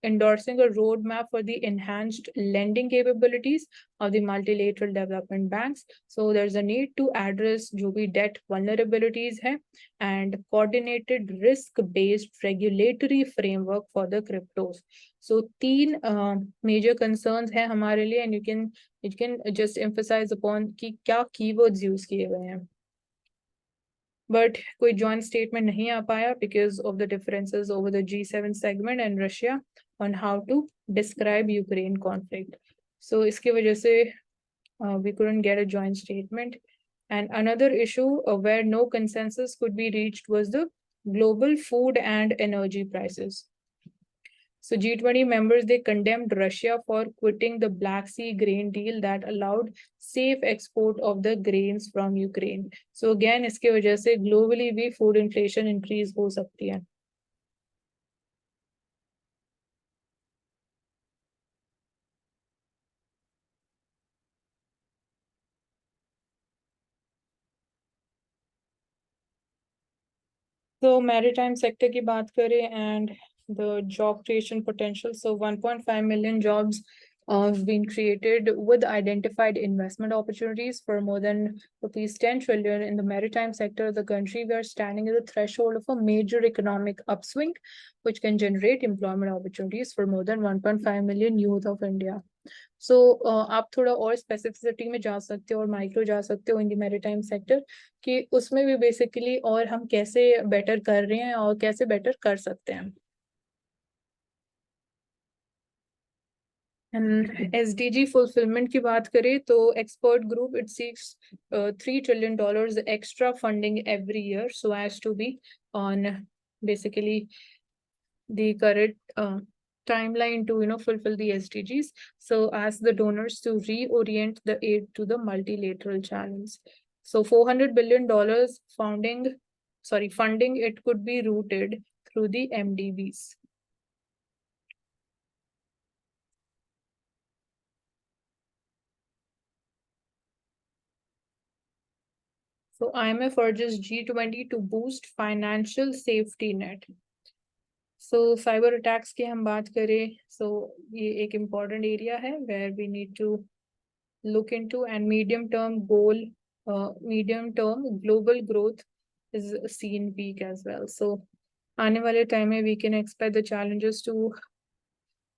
Speaker 1: endorsing a roadmap for the enhanced lending capabilities of the multilateral development banks. So there's a need to address जो भी debt vulnerabilities है and coordinated risk-based regulatory framework for the cryptos. So तीन major concerns हैं हमारे लिए, and you can just emphasize upon कि क्या keywords use किए गए हैं. But कोई joint statement नहीं आ पाया because of the differences over the G7 segment and Russia on how to describe Ukraine conflict. So इसकी वजह से we couldn't get a joint statement. And another issue where no consensus could be reached was the global food and energy prices. So G20 members, they condemned Russia for quitting the Black Sea grain deal that allowed safe export of the grains from Ukraine. So again, इसके वजह से globally भी food inflation increase हो सकती है. So maritime sector की बात करें and the job creation potential. So 1.5 million jobs have been created with identified investment opportunities for more than rupees 10 trillion in the maritime sector of the country. We are standing at the threshold of a major economic upswing, which can generate employment opportunities for more than 1.5 million youth of India. So आप थोड़ा और specificity में जा सकते हो और micro जा सकते हो इन द मैरीटाइम सेक्टर कि उसमें भी बेसिकली और हम कैसे बेटर कर रहे हैं और कैसे बेटर कर सकते हैं. SDG fulfillment की बात करें तो expert group it seeks $3 trillion extra funding every year so as to be on basically the correct timeline to fulfill the SDGs. So ask the donors to reorient the aid to the multilateral channels. So $400 billion funding it could be routed through the MDBs. So IMF urges G20 to boost financial safety net. So cyber attacks की हम बात करें, so ये एक important area है where we need to look into, and medium term global growth is seen weak as well. So आने वाले time में we can expect the challenges to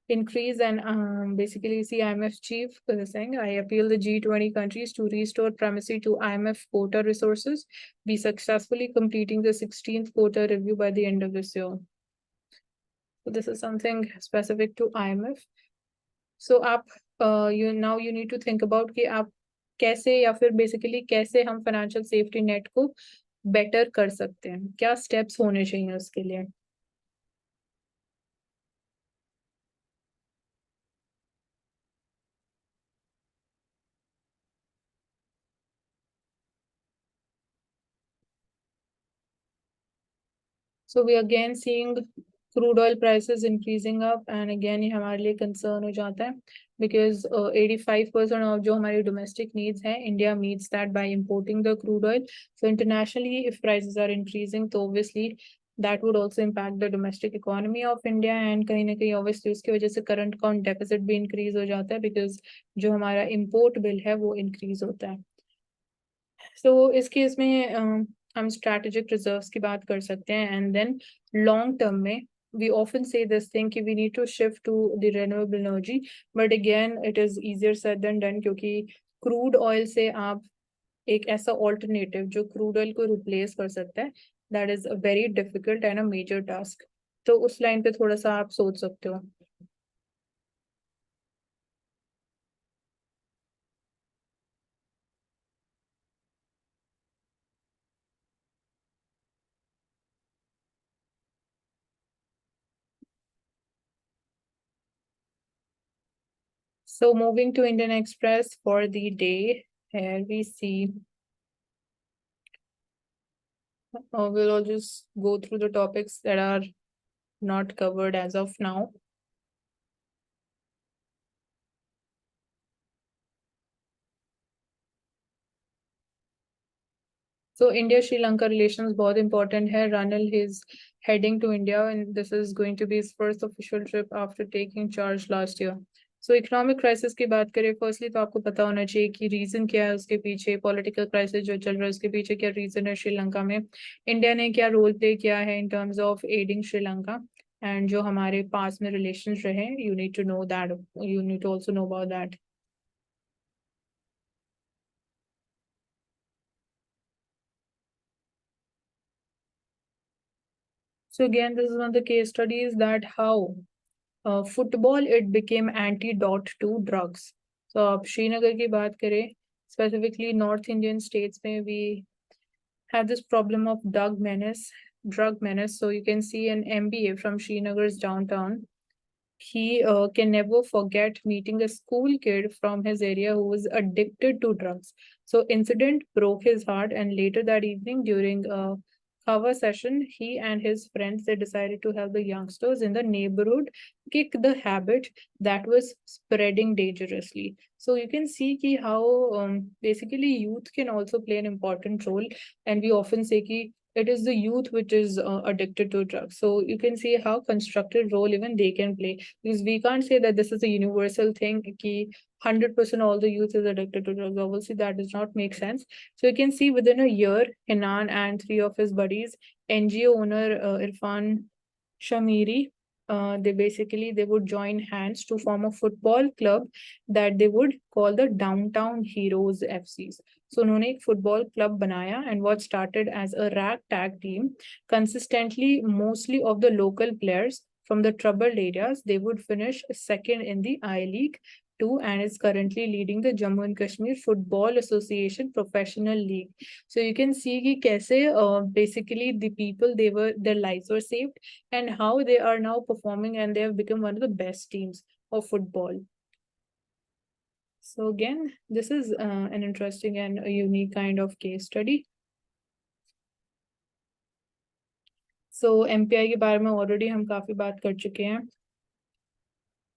Speaker 1: increase, and basically see IMF chief is saying, I appeal the G20 countries to restore primacy to IMF quota resources, be successfully completing the 16th quota review by the end of this year. So this is something specific to IMF. So आप you need to think about कि आप कैसे या फिर basically कैसे हम financial safety net को better कर सकते हैं, क्या स्टेप्स होने चाहिए उसके लिए। So we again seeing crude oil prices increasing up and again ये हमारे लिए concern हो जाता है because 85% of जो हमारी domestic needs हैं India meets that by importing the crude oil. So internationally if prices are increasing तो obviously that would also impact the domestic economy of India and कहीं ना कहीं obviously उसकी वजह से current account deficit भी increase हो जाता है because जो हमारा import bill है वो increase होता है। So इस केस में हम strategic reserves की बात कर सकते हैं and then long term में we often say this thing कि we need to shift to the renewable energy but again it is easier said than done क्योंकि crude oil से आप एक ऐसा alternative जो crude oil को replace कर सकता है that is a very difficult and a major task। तो उस लाइन पे थोड़ा सा आप सोच सकते हो। So moving to Indian Express for the day, here we see we'll all just go through the topics that are not covered as of now. So India Sri Lanka relations बहुत important है। Ranil is heading to India and this is going to be his first official trip after taking charge last year. So economic crisis की बात करें firstly तो आपको पता होना चाहिए कि रीजन क्या है उसके पीछे, पॉलिटिकल क्राइसिस जो चल रहा है उसके पीछे क्या रीजन है श्रीलंका में, इंडिया ने क्या रोल प्ले किया है in terms of aiding Sri Lanka and जो हमारे पास में रिलेशन रहे you need to know that, you need to also know about that. So again, this is one of the case studies that how football it became antidote to drugs. So अब श्रीनगर की बात करें specifically North Indian states में we have this problem of drug menace. So you can see an MBA from Srinagar's downtown. He can never forget meeting a school kid from his area who was addicted to drugs. So incident broke his heart, and later that evening, during a cover session, he and his friends they decided to help the youngsters in the neighborhood kick the habit that was spreading dangerously. So you can see ki how basically youth can also play an important role, and we often say ki it is the youth which is addicted to drugs. So you can see how constructive role even they can play because we can't say that this is a universal thing ki 100% all the youth is addicted to drugs. Obviously that does not make sense. So you can see within a year Hinan and three of his buddies, NGO owner Irfan Shamiri, they would join hands to form a football club that they would call the Downtown Heroes FCs. So उन्होंने एक football club बनाया and what started as a ragtag team consistently mostly of the local players from the troubled areas, they would finish second in the I League 2 and is currently leading the Jammu and Kashmir Football Association Professional League. So you can see कि कैसे basically the people their lives were saved and how they are now performing and they have become one of the best teams of football. So again, this is an interesting and a unique kind of case study. So MPI के बारे में already हम काफी बात कर चुके हैं।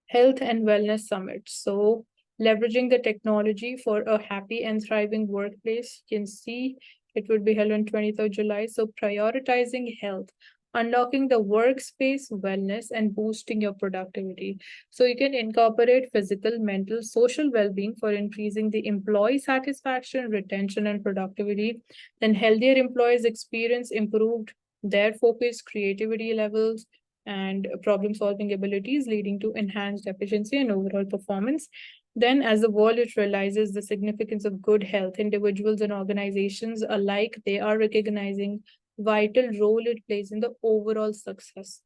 Speaker 1: Health and Wellness Summit. So leveraging the technology for a happy and thriving workplace. You can see it would be held on 20th of July. So prioritizing health, unlocking the workspace wellness and boosting your productivity. So you can incorporate physical, mental, social well-being for increasing the employee satisfaction, retention, and productivity. Then healthier employees experience improved their focus, creativity levels, and problem solving abilities, leading to enhanced efficiency and overall performance. Then, as the world it realizes the significance of good health, individuals and organizations alike, they are recognizing vital role it plays in the overall success.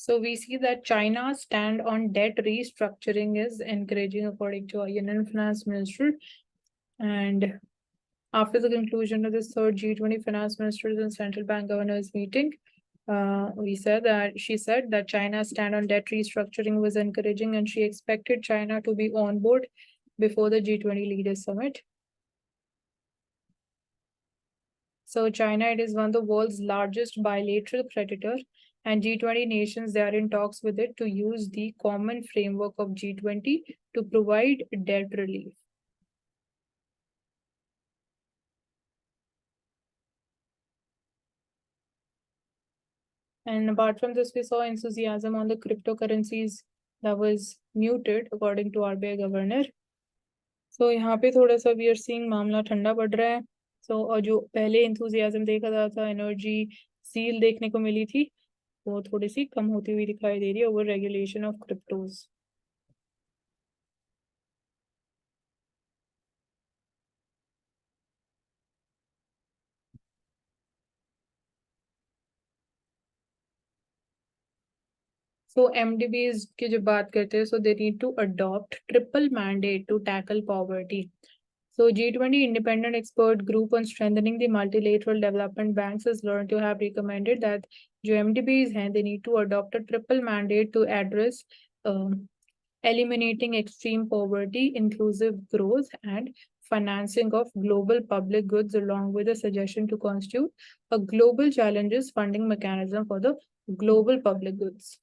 Speaker 1: So we see that China's stand on debt restructuring is encouraging, according to our Union Finance Minister. And after the conclusion of the third G20 finance ministers and central bank governors meeting, she said that China's stand on debt restructuring was encouraging, and she expected China to be on board before the G20 leaders summit. So China, it is one of the world's largest bilateral creditor, and G20 nations, they are in talks with it to use the common framework of G20 to provide debt relief. And apart from this, we saw enthusiasm on the cryptocurrencies that was muted, according to RBI governor. So यहाँ पे थोड़ा सा we are seeing मामला ठंडा पड़ रहा है. So और जो पहले enthusiasm देखा जा था, energy seal देखने को मिली थी, वो थोड़ी सी कम होती हुई दिखाई दे रही है over regulation of cryptos. So MDBs की जो बात करते हैं, so they need to adopt triple mandate to tackle poverty. So G20 Independent Expert Group on Strengthening the Multilateral Development Banks has learned to have recommended that जो MDBs हैं, they need to adopt a triple mandate to address eliminating extreme poverty, inclusive growth, and financing of global public goods, along with a suggestion to constitute a global challenges funding mechanism for the global public goods.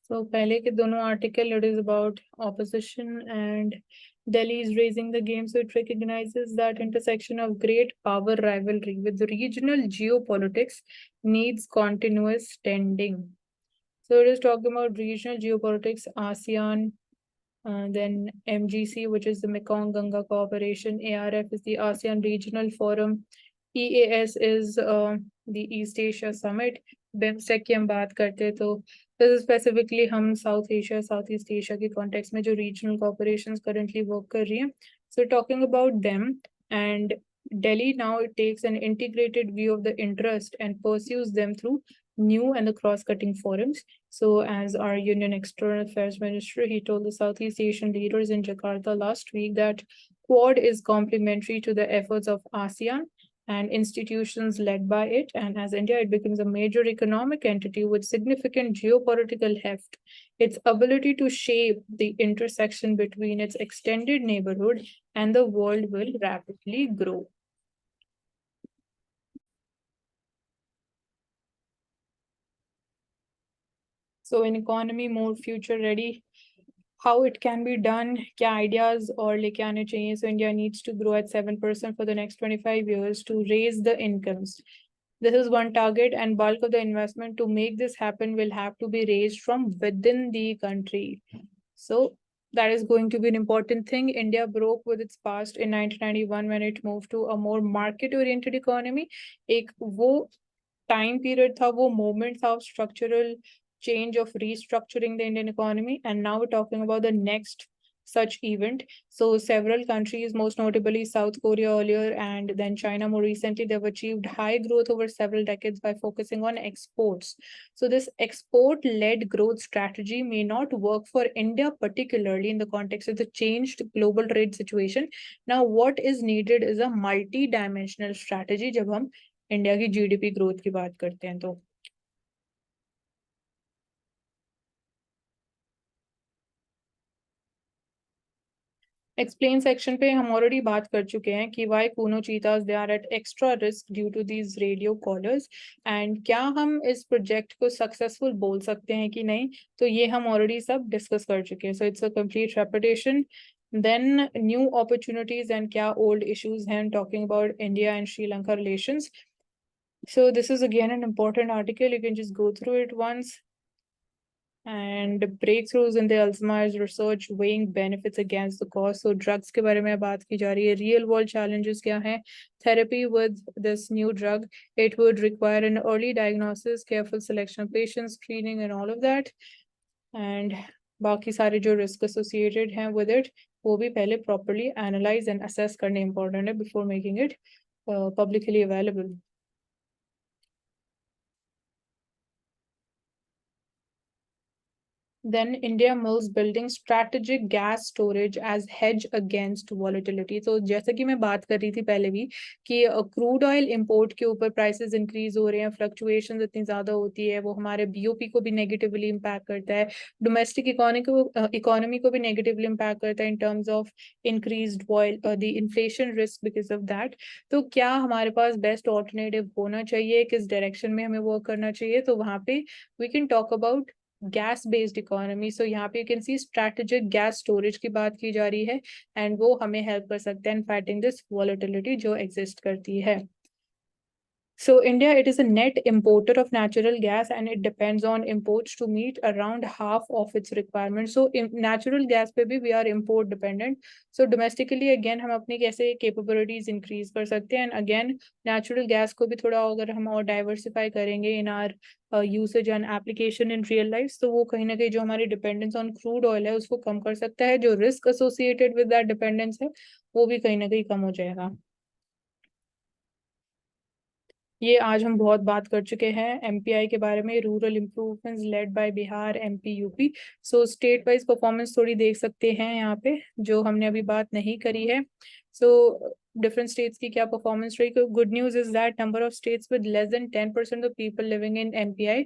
Speaker 1: So पहले के दोनों article, it is about opposition, and Delhi is raising the game, so it recognizes that intersection of great power rivalry with regional geopolitics needs continuous tending. So it is talking about regional geopolitics, ASEAN, then MGC, which is the Mekong Ganga Cooperation, ARF is the ASEAN Regional Forum, EAS is the East Asia Summit, BIMSTEC की हम बात करते तो this is specifically हम South Asia, Southeast Asia के context में जो regional corporations currently work कर रही हैं. So talking about them, and Delhi now it takes an integrated view of the interest and pursues them through new and the cross-cutting forums. So as our Union External Affairs Minister, he told the Southeast Asian leaders in Jakarta last week that Quad is complementary to the efforts of ASEAN and institutions led by it. And as India, it becomes a major economic entity with significant geopolitical heft. Its ability to shape the intersection between its extended neighborhood and the world will rapidly grow. So in economy more future ready, how it can be done, क्या ideas और लेके आने चाहिए. So India needs to grow at 7% for the next 25 years to raise the incomes. This is one target, and bulk of the investment to make this happen will have to be raised from within the country. So that is going to be an important thing. India broke with its past in 1991 when it moved to a more market-oriented economy. एक वो time period था, वो moment था of structural change of restructuring the Indian economy, and now we're talking about the next such event. So several countries, most notably South Korea earlier and then China more recently, they've achieved high growth over several decades by focusing on exports. So this export-led growth strategy may not work for India, particularly in the context of the changed global trade situation. Now, what is needed is a multi-dimensional strategy जब हम India की GDP growth की बात करते हैं तो. Explain section पे हम ऑलरेडी बात कर चुके हैं कि why Kuno cheetahs they are at extra risk due to these radio collars, and क्या हम इस प्रोजेक्ट को सक्सेसफुल बोल सकते हैं कि नहीं, तो ये हम ऑलरेडी सब डिस्कस कर चुके हैं. So it's a complete repetition. Then new opportunities and kya old issues हैं, talking about India and Sri Lanka relations. So this is again an important article. You can just go through it once. And breakthroughs in the Alzheimer's research weighing benefits against the cost. So drugs के बारे में बात की जा रही है. Real world challenges क्या हैं? Therapy with this new drug, it would require an early diagnosis, careful selection of patients, screening and all of that. And बाकी सारे जो risk associated हैं with it, वो भी पहले properly analyze and assess करने important है before making it publicly available. Then India mills building strategic gas storage as hedge against volatility. तो जैसे कि मैं बात कर रही थी पहले भी कि क्रूड ऑयल इंपोर्ट के ऊपर प्राइसेस इंक्रीज हो रहे हैं, फ्लक्चुएशन इतनी ज्यादा होती है, वो हमारे बीओपी को भी नेगेटिवली इम्पैक्ट करता है, डोमेस्टिक इकोनॉमी को भी नेगेटिवली इम्पैक्ट करता है in terms of increased oil the inflation risk because of that. तो क्या हमारे पास बेस्ट ऑल्टरनेटिव होना चाहिए, किस डायरेक्शन में हमें वर्क करना चाहिए, तो वहां पे we can talk about gas based economy. So यहाँ पे you can see strategic gas storage की बात की जा रही है एंड वो हमें हेल्प कर सकते हैं फाइटिंग दिस वॉलेटिलिटी जो एग्जिस्ट करती है. So India, it is a net importer of natural gas and it depends on imports to meet around half of its requirements. So in natural gas पे भी we are import dependent. So domestically again हम अपनी कैसे capabilities increase कर सकते हैं and again natural gas को भी थोड़ा अगर हम और diversify करेंगे in our usage and application in real life, तो वो कहीं ना कहीं जो हमारी dependence on crude oil है उसको कम कर सकता है, जो risk associated with that dependence है वो भी कहीं ना कहीं कम हो जाएगा. ये आज हम बहुत बात कर चुके हैं एमपीआई के बारे में, rural improvements led by Bihar, MP, UP. So state wise performance थोड़ी देख सकते हैं यहाँ पे जो हमने अभी बात नहीं करी है. सो different states की क्या performance रही. Good news is that number of states with less than 10% of people living in MPI,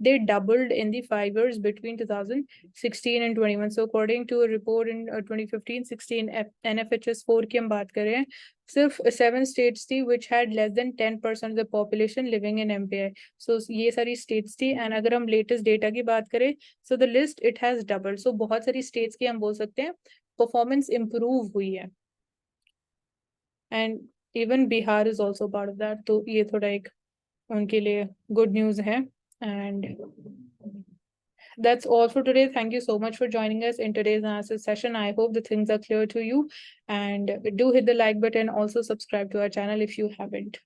Speaker 1: they doubled in the 5 years between 2016 and 21. So according to a report in 2015-16 NFHS 4 की हम बात कर रहे हैं, सिर्फ 7 states थी which had less than 10% of the population living in MPI. So ये सारी states थी and अगर हम latest data की बात करें, so the list it has doubled. So बहुत सारी states की हम बोल सकते हैं performance improve हुई है. And even Bihar is also part of that. तो ये थोड़ा एक उनके लिए good news है. And that's all for today. Thank you so much for joining us in today's analysis session. I hope the things are clear to you and do hit the like button. Also subscribe to our channel if you haven't.